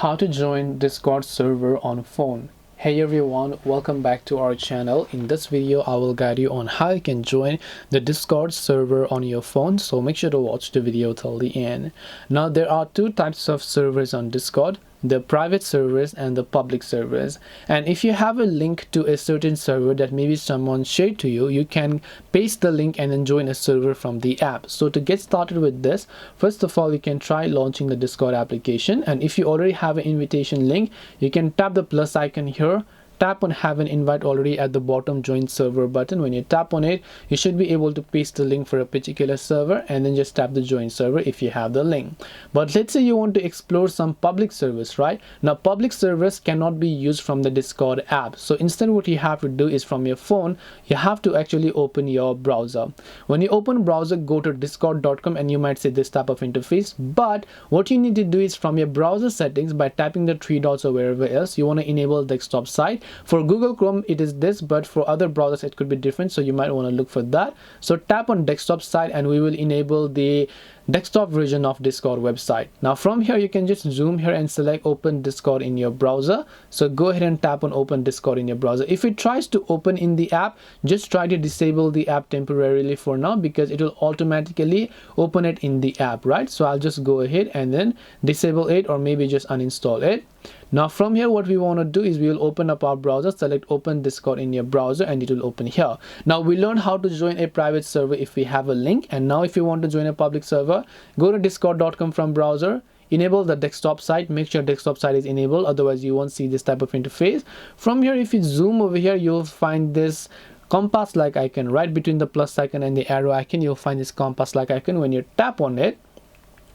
How to join Discord server on phone. Hey everyone, welcome back to our channel. In this video I will guide you on how you can join the Discord server on your phone, so make sure to watch the video till the end. Now there are two types of servers on Discord: the private servers and the public servers. And if you have a link to a certain server that maybe someone shared to you, you can paste the link and then join a server from the app. So to get started with this, first of all, you can try launching the Discord application, and if you already have an invitation link, you can tap the plus icon here, tap on have an invite already at the bottom join server button. When you tap on it, you should be able to paste the link for a particular server and then just tap the join server if you have the link. But let's say you want to explore some public servers, right? Now public servers cannot be used from the Discord app, so instead what you have to do is from your phone you have to actually open your browser. When you open browser, go to discord.com and you might see this type of interface, but what you need to do is from your browser settings, by tapping the three dots or wherever else, you want to enable desktop site. For Google Chrome it is this, but for other browsers it could be different, so you might want to look for that. So tap on desktop site and we will enable the desktop version of Discord website. Now from here you can just zoom here and select open Discord in your browser. So go ahead and tap on open Discord in your browser. If it tries to open in the app, just try to disable the app temporarily for now, because it will automatically open it in the app, right? So I'll just go ahead and then disable it, or maybe just uninstall it. Now from here what we want to do is we will open up our browser, select open Discord in your browser, and it will open here. Now we learned how to join a private server if we have a link, and now if you want to join a public server, go to discord.com from browser, enable the desktop site, make sure desktop site is enabled, otherwise you won't see this type of interface. From here, if you zoom over here, you'll find this compass like icon right between the plus icon and the arrow icon. You'll find this compass like icon. When you tap on it,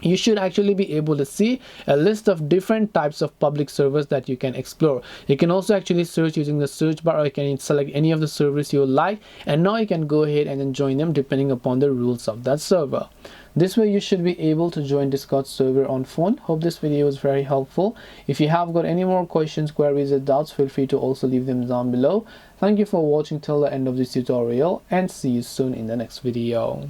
you should actually be able to see a list of different types of public servers that you can explore. You can also actually search using the search bar, or you can select any of the servers you like, and now you can go ahead and then join them depending upon the rules of that server. This way you should be able to join Discord server on phone. Hope this video was very helpful. If you have got any more questions, queries or doubts, feel free to also leave them down below. Thank you for watching till the end of this tutorial, and see you soon in the next video.